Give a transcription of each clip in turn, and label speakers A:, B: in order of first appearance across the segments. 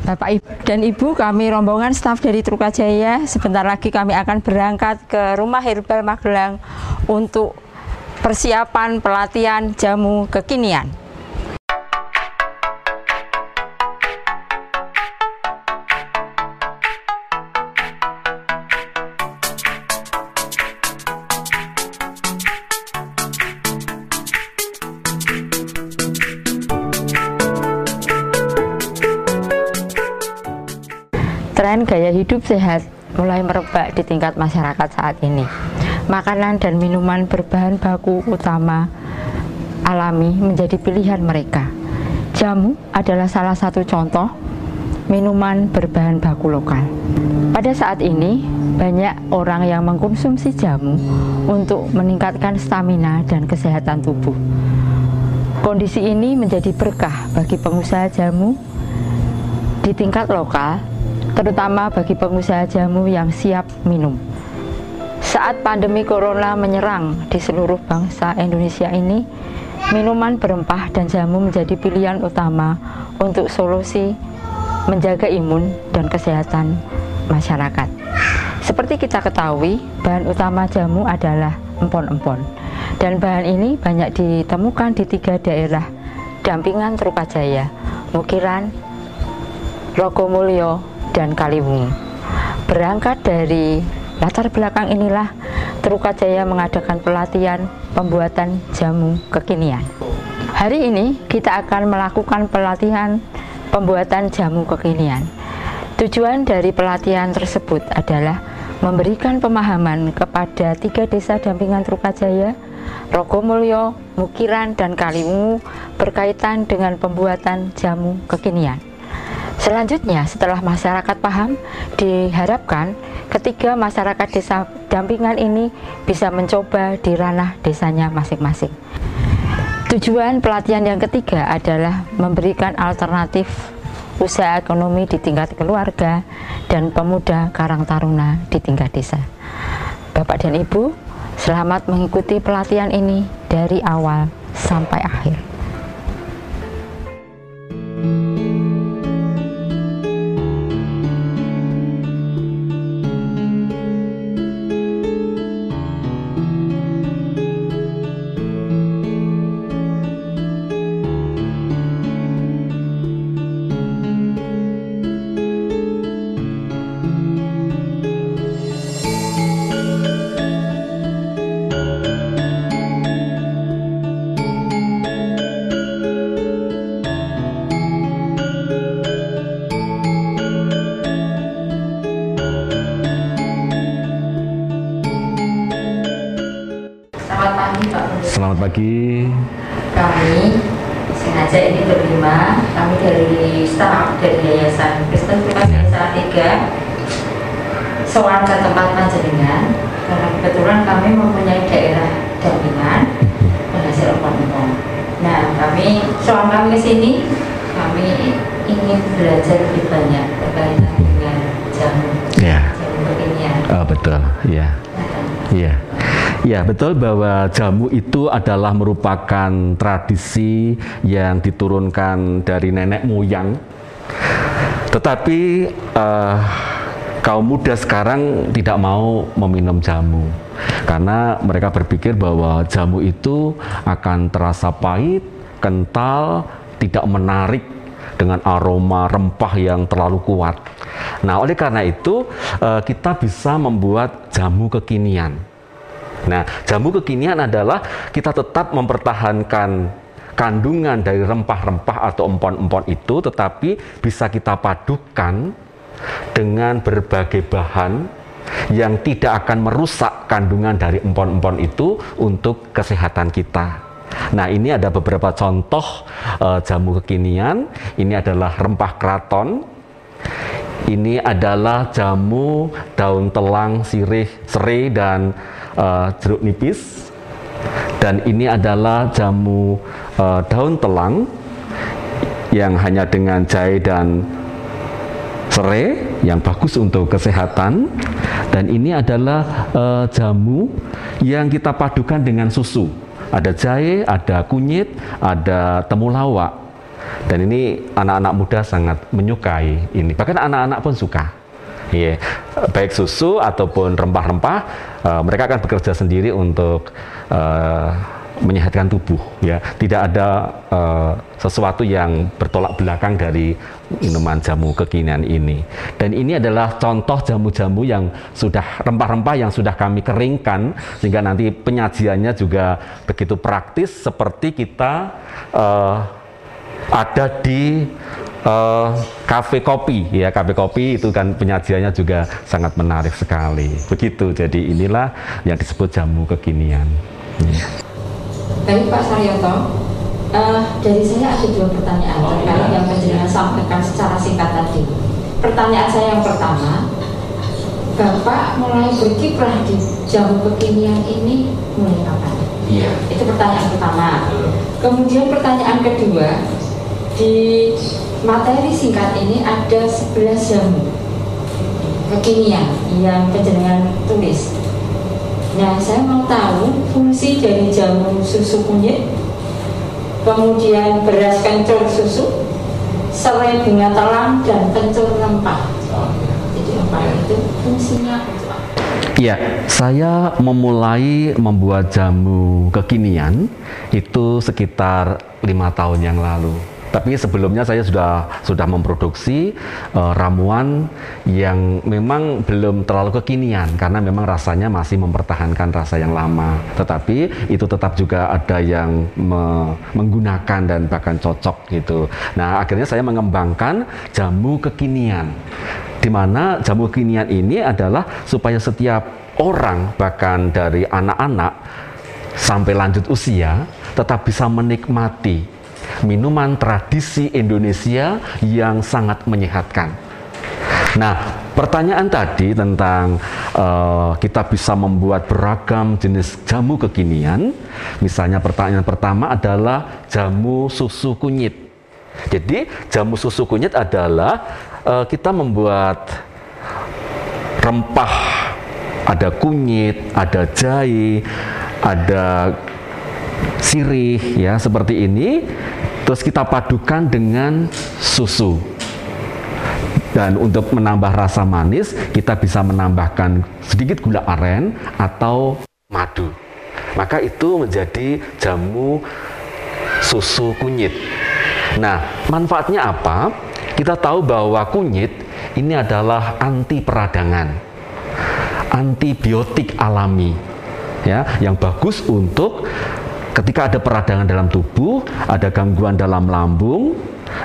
A: Bapak dan Ibu, kami rombongan staf dari Trukajaya. Sebentar lagi kami akan berangkat ke Rumah Herbal Magelang untuk persiapan pelatihan jamu kekinian. Tren gaya hidup sehat mulai merebak di tingkat masyarakat saat ini. Makanan dan minuman berbahan baku utama alami menjadi pilihan mereka. Jamu adalah salah satu contoh minuman berbahan baku lokal. Pada saat ini, banyak orang yang mengkonsumsi jamu untuk meningkatkan stamina dan kesehatan tubuh. Kondisi ini menjadi berkah bagi pengusaha jamu di tingkat lokal, terutama bagi pengusaha jamu yang siap minum. Saat pandemi corona menyerang di seluruh bangsa Indonesia ini, minuman berempah dan jamu menjadi pilihan utama untuk solusi menjaga imun dan kesehatan masyarakat. Seperti kita ketahui, bahan utama jamu adalah empon-empon, dan bahan ini banyak ditemukan di 3 daerah dampingan Trukajaya, Mukiran, Rogomulyo, dan Kaliwungu. Berangkat dari latar belakang inilah Trukajaya mengadakan pelatihan pembuatan jamu kekinian. Hari ini kita akan melakukan pelatihan pembuatan jamu kekinian. Tujuan dari pelatihan tersebut adalah memberikan pemahaman kepada 3 desa dampingan Trukajaya, Rogomulyo, Mukiran, dan Kaliwungu berkaitan dengan pembuatan jamu kekinian. Selanjutnya, setelah masyarakat paham, diharapkan ketiga masyarakat desa dampingan ini bisa mencoba di ranah desanya masing-masing. Tujuan pelatihan yang ketiga adalah memberikan alternatif usaha ekonomi di tingkat keluarga dan pemuda Karang Taruna di tingkat desa. Bapak dan Ibu, selamat mengikuti pelatihan ini dari awal sampai akhir.
B: Selamat pagi.
A: Kami sengaja ini berlima, kami dari staf dari Yayasan Kristen Trukajaya Salatiga soal ke tempat panjenengan karena kebetulan kami mempunyai daerah dampingan penghasil empon-empon. Nah, soal kami ke sini, kami ingin belajar lebih banyak berkaitan dengan jamu kekinian.
B: Oh, betul, ya. Iya. Ya, betul bahwa jamu itu adalah merupakan tradisi yang diturunkan dari nenek moyang. Tetapi kaum muda sekarang tidak mau meminum jamu karena mereka berpikir bahwa jamu itu akan terasa pahit, kental, tidak menarik dengan aroma rempah yang terlalu kuat. Nah, oleh karena itu kita bisa membuat jamu kekinian. Nah, jamu kekinian adalah kita tetap mempertahankan kandungan dari rempah-rempah atau empon-empon itu, tetapi bisa kita padukan dengan berbagai bahan yang tidak akan merusak kandungan dari empon-empon itu untuk kesehatan kita. Nah, ini ada beberapa contoh jamu kekinian. Ini adalah rempah kraton. Ini adalah jamu daun telang, sirih, serai, dan jeruk nipis. Dan ini adalah jamu daun telang yang hanya dengan jahe dan serai yang bagus untuk kesehatan. Dan ini adalah jamu yang kita padukan dengan susu. Ada jahe, ada kunyit, ada temulawak. Dan ini anak-anak muda sangat menyukai ini. Bahkan anak-anak pun suka. Yeah. Baik susu ataupun rempah-rempah, mereka akan bekerja sendiri untuk menyehatkan tubuh. Ya, tidak ada sesuatu yang bertolak belakang dari minuman jamu kekinian ini. Dan ini adalah contoh jamu-jamu yang sudah rempah-rempah yang sudah kami keringkan, sehingga nanti penyajiannya juga begitu praktis seperti kita ada di kafe kopi, ya. Kafe kopi itu kan penyajiannya juga sangat menarik sekali. Begitu, jadi inilah yang disebut jamu kekinian.
A: Baik Pak Saryoto, dari saya ada 2 pertanyaan terkait yang Panjenengan sampaikan secara singkat tadi. Pertanyaan saya yang pertama, Bapak mulai berkiprah di jamu kekinian ini mulai kapan? Iya. Itu pertanyaan pertama. Kemudian pertanyaan kedua, di materi singkat ini ada 11 jamu kekinian yang Panjenengan tulis. Nah, saya mau tahu fungsi dari jamu susu kunyit, kemudian beras kencur susu, serai bunga telang, dan kencur rempah. Jadi rempah itu fungsinya apa?
B: Iya, saya memulai membuat jamu kekinian itu sekitar 5 tahun yang lalu. Tapi sebelumnya saya sudah memproduksi ramuan yang memang belum terlalu kekinian karena memang rasanya masih mempertahankan rasa yang lama. Tetapi itu tetap juga ada yang menggunakan dan bahkan cocok gitu. Nah, akhirnya saya mengembangkan jamu kekinian, di mana jamu kekinian ini adalah supaya setiap orang, bahkan dari anak-anak sampai lanjut usia, tetap bisa menikmati minuman tradisi Indonesia yang sangat menyehatkan. Nah, pertanyaan tadi tentang kita bisa membuat beragam jenis jamu kekinian. Misalnya pertanyaan pertama adalah jamu susu kunyit. Jadi jamu susu kunyit adalah kita membuat rempah, ada kunyit, ada jahe, ada sirih, ya, seperti ini. Terus kita padukan dengan susu. Dan untuk menambah rasa manis, kita bisa menambahkan sedikit gula aren atau madu. Maka itu menjadi jamu susu kunyit. Nah, manfaatnya apa? Kita tahu bahwa kunyit ini adalah anti peradangan, antibiotik alami, ya, yang bagus untuk ketika ada peradangan dalam tubuh, ada gangguan dalam lambung.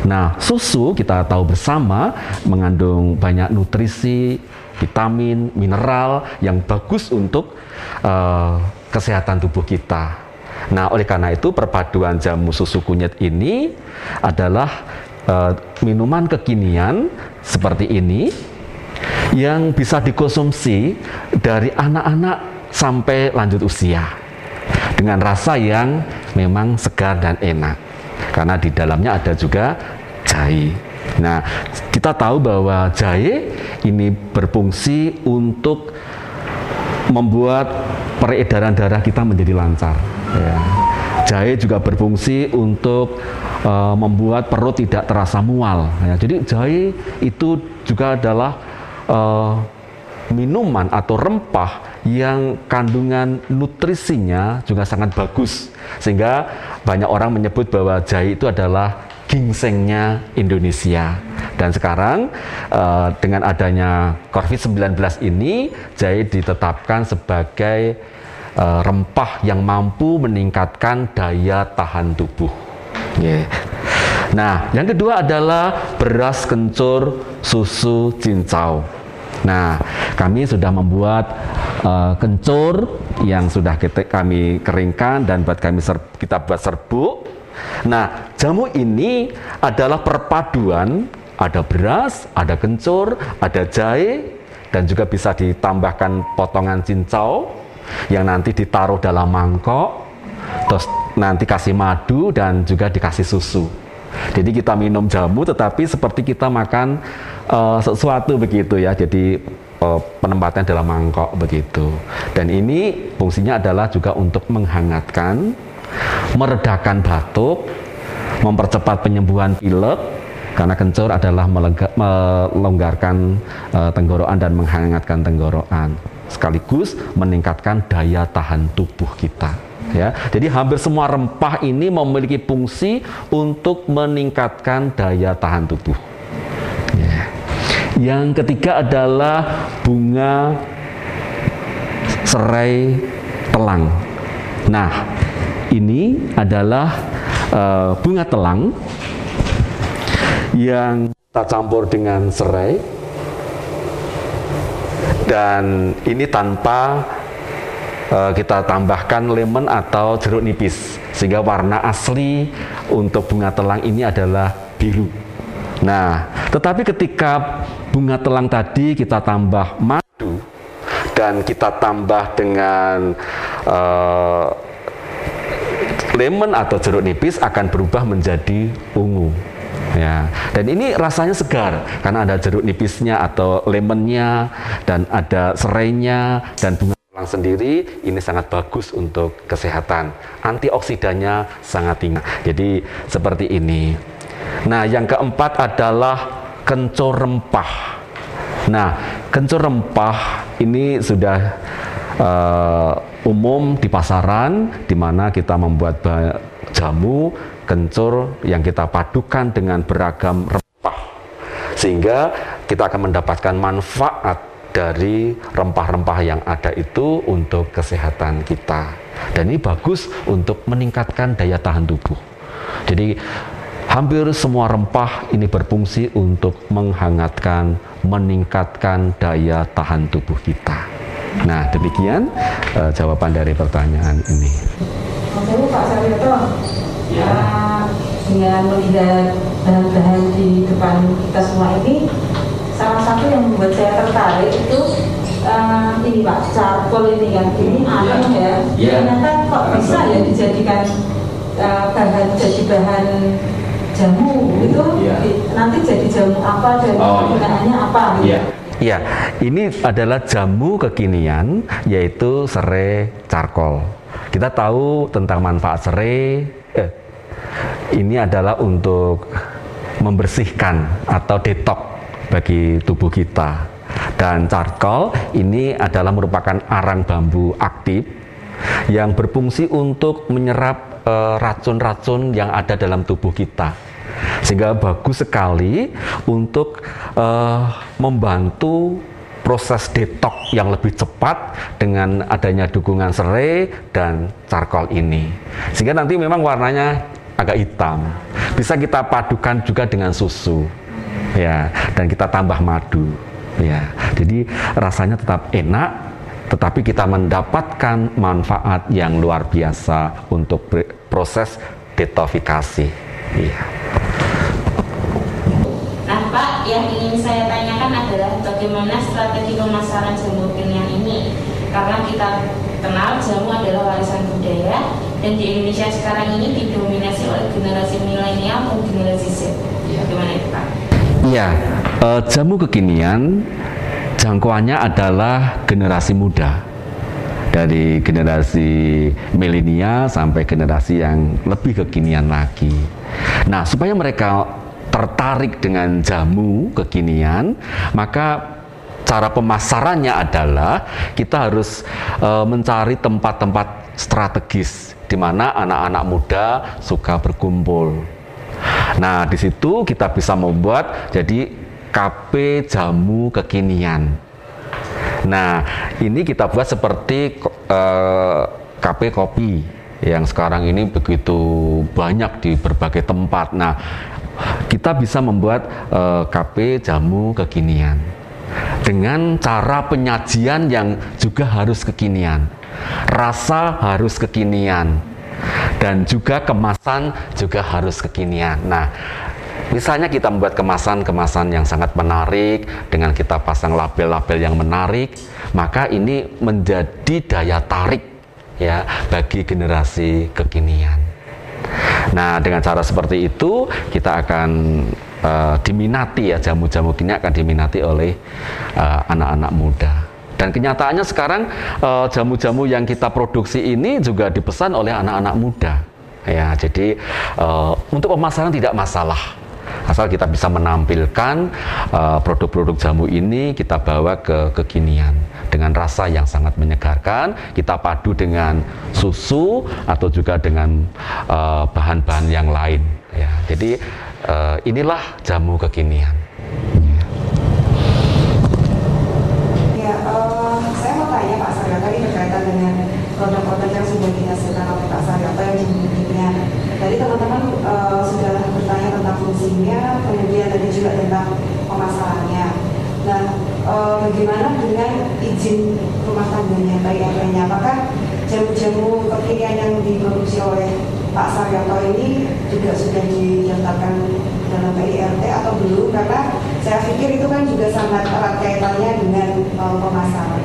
B: Nah, susu kita tahu bersama mengandung banyak nutrisi, vitamin, mineral yang bagus untuk kesehatan tubuh kita. Nah, oleh karena itu perpaduan jamu susu kunyit ini adalah minuman kekinian seperti ini yang bisa dikonsumsi dari anak-anak sampai lanjut usia, dengan rasa yang memang segar dan enak, karena di dalamnya ada juga jahe. Nah, kita tahu bahwa jahe ini berfungsi untuk membuat peredaran darah kita menjadi lancar, ya. Jahe juga berfungsi untuk membuat perut tidak terasa mual, ya. Jadi jahe itu juga adalah minuman atau rempah yang kandungan nutrisinya juga sangat bagus, sehingga banyak orang menyebut bahwa jahe itu adalah ginsengnya Indonesia. Dan sekarang dengan adanya COVID-19 ini, jahe ditetapkan sebagai rempah yang mampu meningkatkan daya tahan tubuh. Nah, yang kedua adalah beras kencur susu cincau. Nah, kami sudah membuat kencur yang sudah kami keringkan dan kita buat serbuk. Nah, jamu ini adalah perpaduan, ada beras, ada kencur, ada jahe, dan juga bisa ditambahkan potongan cincau yang nanti ditaruh dalam mangkok, terus nanti kasih madu dan juga dikasih susu. Jadi kita minum jamu tetapi seperti kita makan sesuatu begitu, ya. Jadi penempatan dalam mangkok begitu. Dan ini fungsinya adalah juga untuk menghangatkan, meredakan batuk, mempercepat penyembuhan pilek, karena kencur adalah melonggarkan tenggorokan dan menghangatkan tenggorokan, sekaligus meningkatkan daya tahan tubuh kita. Ya, jadi hampir semua rempah ini memiliki fungsi untuk meningkatkan daya tahan tubuh. Ya. Yang ketiga adalah bunga serai telang. Nah, ini adalah bunga telang yang kita campur dengan serai, dan ini tanpa kita tambahkan lemon atau jeruk nipis, sehingga warna asli untuk bunga telang ini adalah biru. Nah, tetapi ketika bunga telang tadi kita tambah madu dan kita tambah dengan lemon atau jeruk nipis, akan berubah menjadi ungu. Ya, dan ini rasanya segar karena ada jeruk nipisnya atau lemonnya, dan ada serainya, dan bunga telang sendiri ini sangat bagus untuk kesehatan. Antioksidannya sangat tinggi. Jadi seperti ini. Nah, yang keempat adalah kencur rempah. Nah, kencur rempah ini sudah umum di pasaran, di mana kita membuat jamu kencur yang kita padukan dengan beragam rempah, sehingga kita akan mendapatkan manfaat dari rempah-rempah yang ada itu untuk kesehatan kita. Dan ini bagus untuk meningkatkan daya tahan tubuh. Jadi hampir semua rempah ini berfungsi untuk menghangatkan, meningkatkan daya tahan tubuh kita. Nah, demikian jawaban dari pertanyaan ini.
C: Oke, Pak Saryoto, dengan melihat bahan-bahan di depan kita semua ini, salah satu yang membuat saya tertarik itu ini Pak, charcoal ini kan, ini aneh ya. Ternyata kok bisa ya dijadikan jadi bahan jamu itu, nanti jadi jamu apa dan penggunaannya apa?
B: Ya, ini adalah jamu kekinian, yaitu serai charcoal. Kita tahu tentang manfaat serai. Ini adalah untuk membersihkan atau detox bagi tubuh kita. Dan charcoal ini adalah merupakan arang bambu aktif yang berfungsi untuk menyerap racun-racun yang ada dalam tubuh kita, sehingga bagus sekali untuk membantu proses detox yang lebih cepat dengan adanya dukungan serai dan charcoal ini, sehingga nanti memang warnanya agak hitam. Bisa kita padukan juga dengan susu, ya, dan kita tambah madu, ya. Jadi rasanya tetap enak, tetapi kita mendapatkan manfaat yang luar biasa untuk proses detoksifikasi. Ya.
D: Nah Pak, yang ingin saya tanyakan adalah bagaimana strategi pemasaran jamu kekinian ini? Karena kita kenal jamu adalah warisan budaya, dan di Indonesia sekarang ini didominasi oleh generasi milenial dan generasi Z. Bagaimana itu Pak?
B: Iya, jamu kekinian jangkauannya adalah generasi muda, dari generasi milenial sampai generasi yang lebih kekinian lagi. Nah, supaya mereka tertarik dengan jamu kekinian, maka cara pemasarannya adalah kita harus mencari tempat-tempat strategis di mana anak-anak muda suka berkumpul. Nah, di situ kita bisa membuat jadi kafe jamu kekinian. Nah, ini kita buat seperti kafe kopi yang sekarang ini begitu banyak di berbagai tempat. Nah, kita bisa membuat kafe jamu kekinian dengan cara penyajian yang juga harus kekinian, rasa harus kekinian, dan juga kemasan juga harus kekinian. Nah, misalnya kita membuat kemasan-kemasan yang sangat menarik dengan kita pasang label-label yang menarik, maka ini menjadi daya tarik ya bagi generasi kekinian. Nah, dengan cara seperti itu kita akan diminati ya, jamu-jamu kini akan diminati oleh anak-anak muda. Dan kenyataannya sekarang jamu-jamu yang kita produksi ini juga dipesan oleh anak-anak muda. Ya, jadi untuk pemasaran tidak masalah. Asal kita bisa menampilkan produk-produk jamu ini, kita bawa ke kekinian dengan rasa yang sangat menyegarkan. Kita padu dengan susu atau juga dengan bahan-bahan yang lain. Ya, jadi inilah jamu kekinian.
E: Ya, saya mau tanya Pak Saryoto ini berkaitan dengan produk-produk yang sudah dihasilkan oleh Pak Saryoto yang jamu kekinian. Tadi teman-teman sudah bertanya tentang fungsinya, kemudian tadi juga tentang pemasarannya. Nah, bagaimana dengan izin rumah tangganya, PIRT-nya? Apakah jamu-jamu kekinian yang diproduksi oleh Pak Saryoto ini juga sudah didaftarkan dalam PIRT atau belum? Karena saya pikir itu kan juga sangat erat kaitannya dengan pemasaran.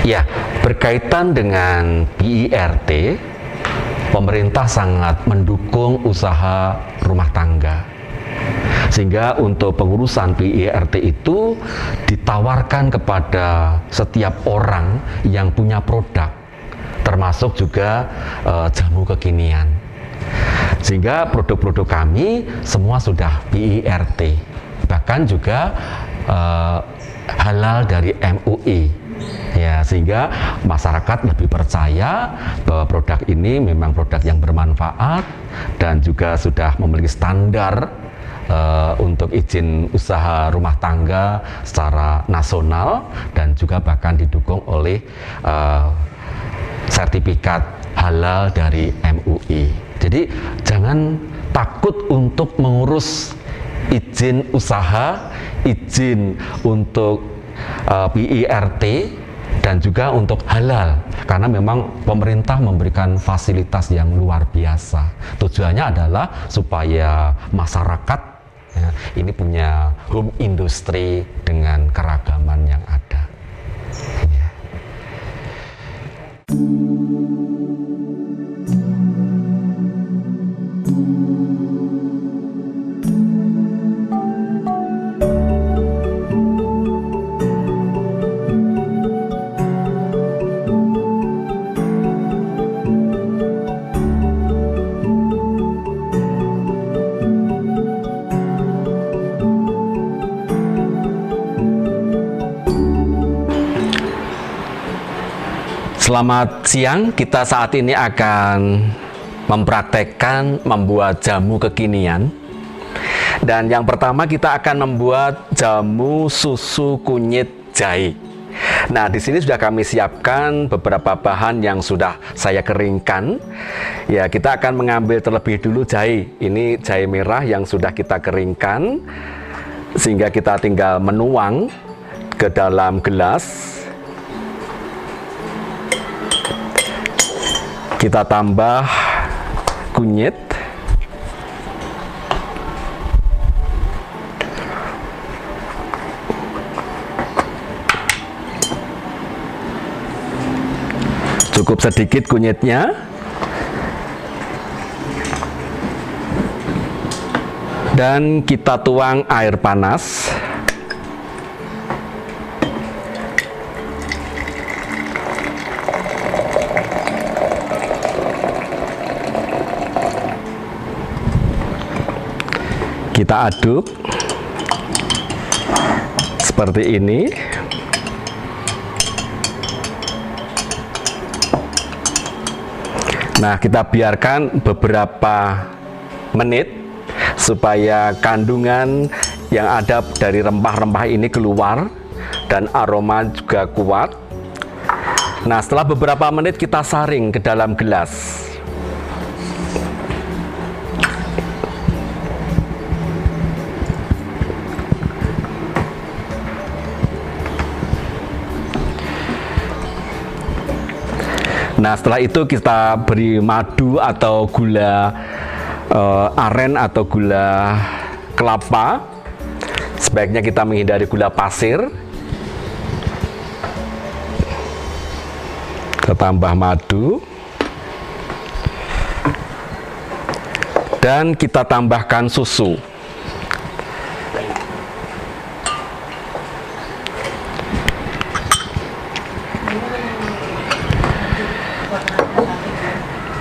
B: Ya, berkaitan dengan PIRT, pemerintah sangat mendukung usaha rumah tangga. Sehingga untuk pengurusan PIRT itu ditawarkan kepada setiap orang yang punya produk, termasuk juga jamu kekinian. Sehingga produk-produk kami semua sudah PIRT, bahkan juga halal dari MUI. Ya, sehingga masyarakat lebih percaya bahwa produk ini memang produk yang bermanfaat dan juga sudah memiliki standar untuk izin usaha rumah tangga secara nasional dan juga bahkan didukung oleh sertifikat halal dari MUI. Jadi jangan takut untuk mengurus izin usaha, izin untuk PIRT dan juga untuk halal, karena memang pemerintah memberikan fasilitas yang luar biasa. Tujuannya adalah supaya masyarakat ini punya home industry dengan keragaman yang ada. Ya. Selamat siang, kita saat ini akan mempraktekkan membuat jamu kekinian. Dan yang pertama kita akan membuat jamu susu kunyit jahe. Nah, di sini sudah kami siapkan beberapa bahan yang sudah saya keringkan. Ya, kita akan mengambil terlebih dulu jahe. Ini jahe merah yang sudah kita keringkan, sehingga kita tinggal menuang ke dalam gelas. Kita tambah kunyit, cukup sedikit kunyitnya, dan kita tuang air panas. Kita aduk seperti ini. Nah, kita biarkan beberapa menit supaya kandungan yang ada dari rempah-rempah ini keluar dan aroma juga kuat. Nah, setelah beberapa menit kita saring ke dalam gelas. Nah, setelah itu kita beri madu atau gula aren atau gula kelapa. Sebaiknya kita menghindari gula pasir. Kita tambah madu. Dan kita tambahkan susu.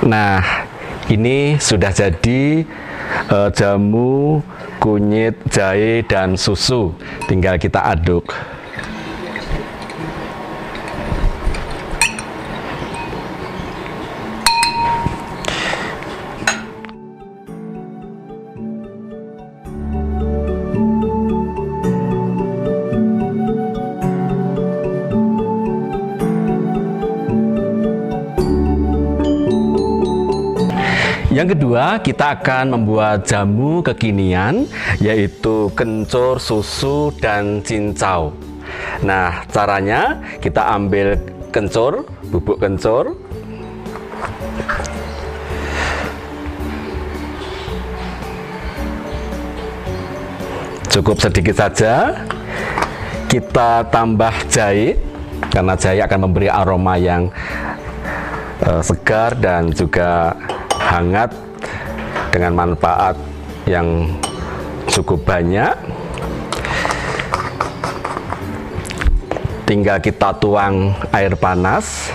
B: Nah, ini sudah jadi jamu kunyit, jahe, dan susu. Tinggal kita aduk. Yang kedua, kita akan membuat jamu kekinian, yaitu kencur, susu, dan cincau. Nah, caranya kita ambil kencur, bubuk kencur, cukup sedikit saja. Kita tambah jahe, karena jahe akan memberi aroma yang segar dan juga hangat dengan manfaat yang cukup banyak. Tinggal kita tuang air panas.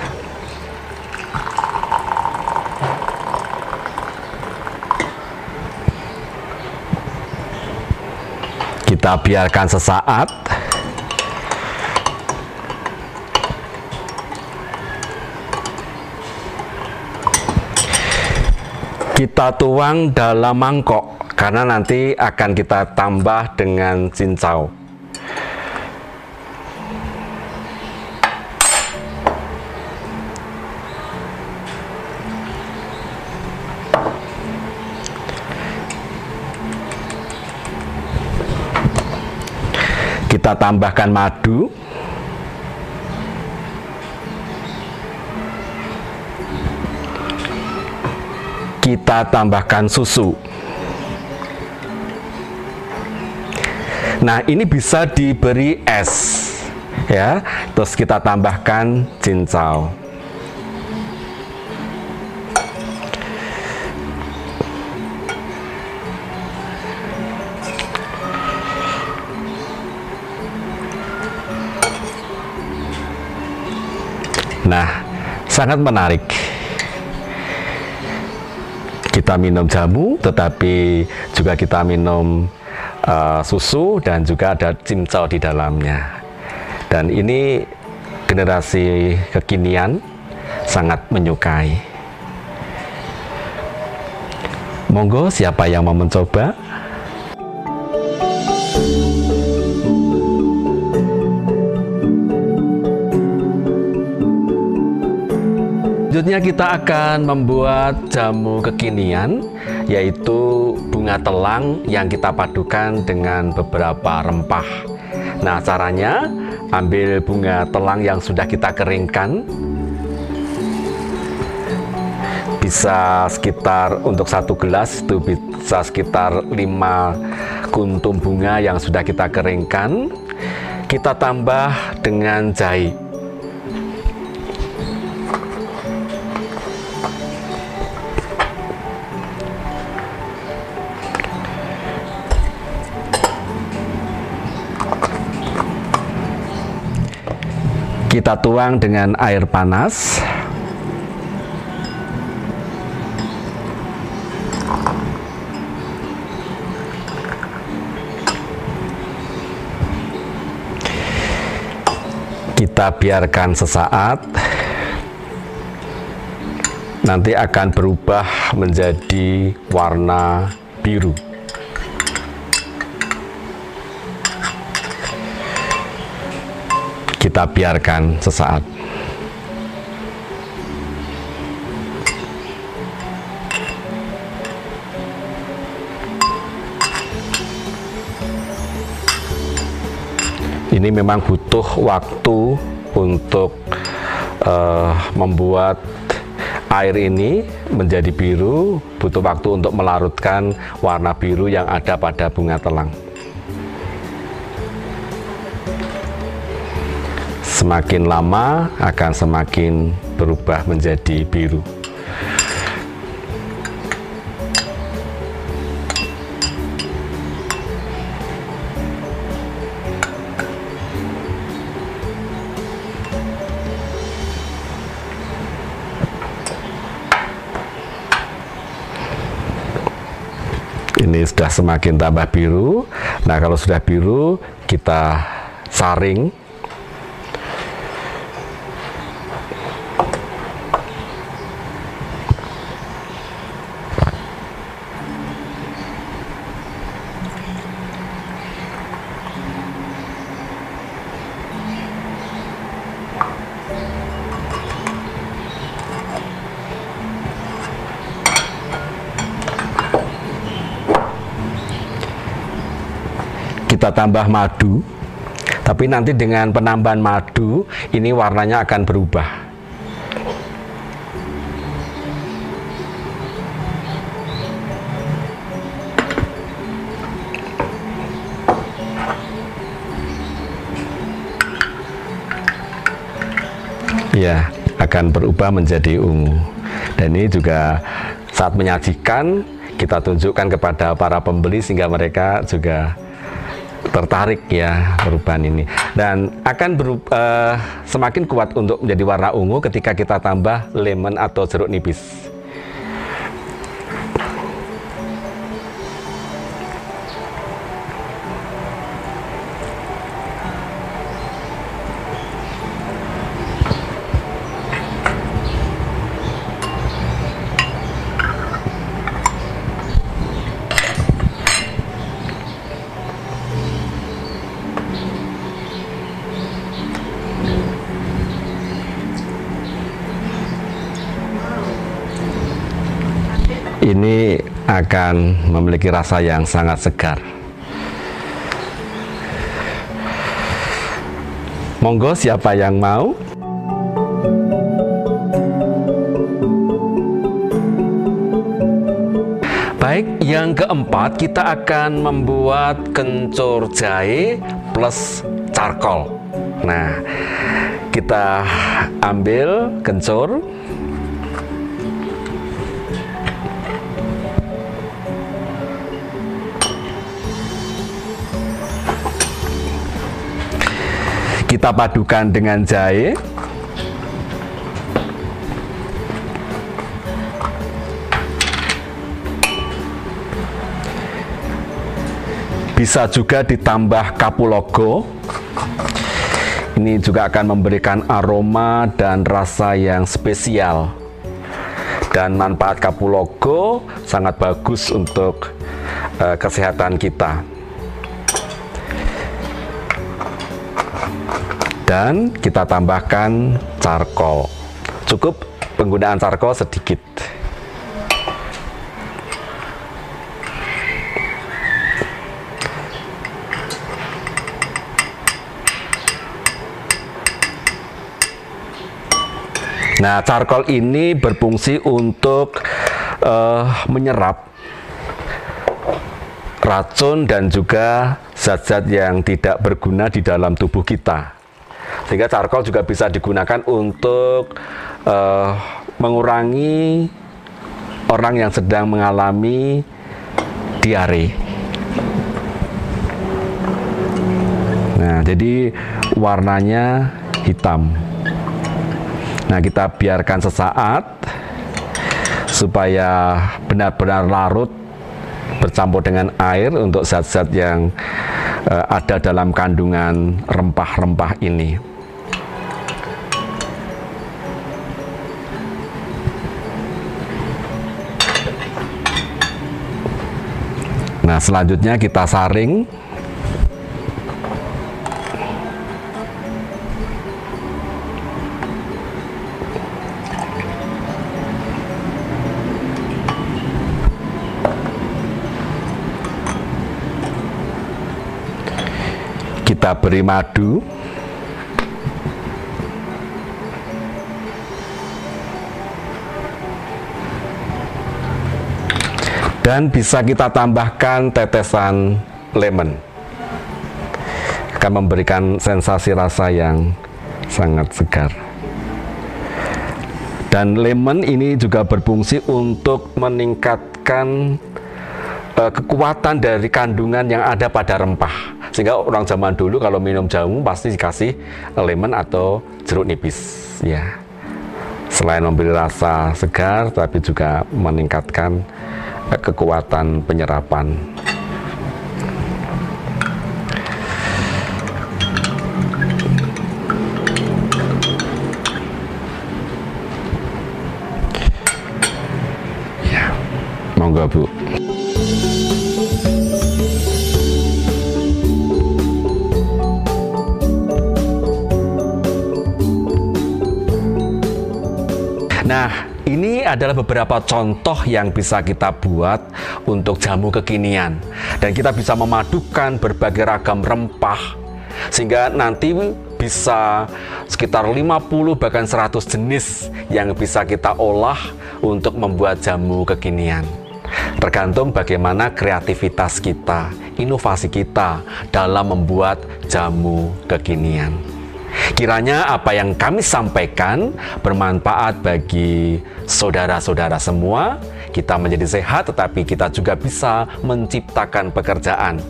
B: Kita biarkan sesaat. Kita tuang dalam mangkok karena nanti akan kita tambah dengan cincau. Kita tambahkan madu. Kita tambahkan susu. Nah, ini bisa diberi es, ya. Terus kita tambahkan cincau. Nah, sangat menarik. Kita minum jamu, tetapi juga kita minum susu dan juga ada cincau di dalamnya. Dan ini generasi kekinian sangat menyukai. Monggo, siapa yang mau mencoba? Selanjutnya kita akan membuat jamu kekinian, yaitu bunga telang yang kita padukan dengan beberapa rempah. Nah, caranya ambil bunga telang yang sudah kita keringkan, bisa sekitar untuk 1 gelas itu bisa sekitar 5 kuntum bunga yang sudah kita keringkan. Kita tambah dengan jahe. Kita tuang dengan air panas. Kita biarkan sesaat. Nanti akan berubah menjadi warna biru. Kita biarkan sesaat. Ini memang butuh waktu untuk membuat air ini menjadi biru, butuh waktu untuk melarutkan warna biru yang ada pada bunga telang. Semakin lama akan semakin berubah menjadi biru. ini sudah semakin tambah biru. Nah, kalau sudah biru kita saring. Kita tambah madu, tapi nanti dengan penambahan madu ini warnanya akan berubah. Ya, akan berubah menjadi ungu. Dan ini juga saat menyajikan kita tunjukkan kepada para pembeli sehingga mereka juga tertarik ya perubahan ini, dan akan semakin kuat untuk menjadi warna ungu ketika kita tambah lemon atau jeruk nipis. Ini akan memiliki rasa yang sangat segar. Monggo siapa yang mau? Baik, yang keempat kita akan membuat kencur jahe plus charcoal. Nah, kita ambil kencur. Kita padukan dengan jahe. Bisa juga ditambah kapulaga. Ini juga akan memberikan aroma dan rasa yang spesial. Dan manfaat kapulaga sangat bagus untuk kesehatan kita. Dan kita tambahkan charcoal. Cukup penggunaan charcoal sedikit. Nah, charcoal ini berfungsi untuk menyerap racun dan juga zat-zat yang tidak berguna di dalam tubuh kita. Sehingga charcoal juga bisa digunakan untuk mengurangi orang yang sedang mengalami diare. Nah, jadi warnanya hitam. Nah, kita biarkan sesaat supaya benar-benar larut bercampur dengan air untuk zat-zat yang ada dalam kandungan rempah-rempah ini. Nah, selanjutnya kita saring. Kita beri madu. Dan bisa kita tambahkan tetesan lemon. Akan memberikan sensasi rasa yang sangat segar. Dan lemon ini juga berfungsi untuk meningkatkan kekuatan dari kandungan yang ada pada rempah. Sehingga orang zaman dulu kalau minum jamu pasti dikasih lemon atau jeruk nipis. Ya, selain memberi rasa segar, tapi juga meningkatkan kekuatan penyerapan. Ya, monggo Bu. Nah, ini adalah beberapa contoh yang bisa kita buat untuk jamu kekinian. Dan kita bisa memadukan berbagai ragam rempah, sehingga nanti bisa sekitar 50 bahkan 100 jenis yang bisa kita olah untuk membuat jamu kekinian. Tergantung bagaimana kreativitas kita, inovasi kita dalam membuat jamu kekinian. Kiranya apa yang kami sampaikan bermanfaat bagi saudara-saudara semua. Kita menjadi sehat, tetapi kita juga bisa menciptakan pekerjaan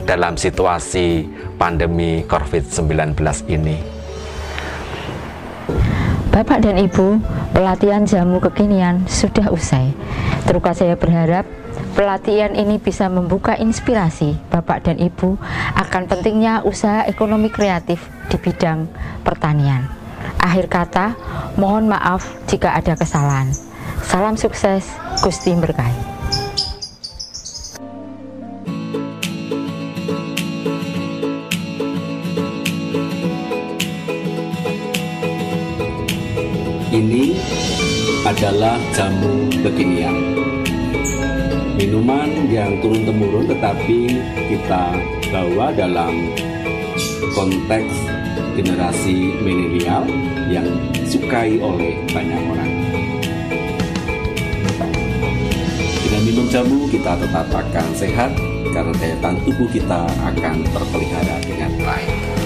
B: dalam situasi pandemi COVID-19 ini.
A: Bapak dan Ibu, pelatihan jamu kekinian sudah usai. Terus saya berharap pelatihan ini bisa membuka inspirasi Bapak dan Ibu akan pentingnya usaha ekonomi kreatif di bidang pertanian. Akhir kata, mohon maaf jika ada kesalahan. Salam sukses, Gusti berkahi.
B: Ini adalah jamu kekinian. Minuman yang turun-temurun tetapi kita bawa dalam konteks generasi milenial yang disukai oleh banyak orang. Dengan minum jamu kita tetap akan sehat karena daya tahan tubuh kita akan terpelihara dengan baik.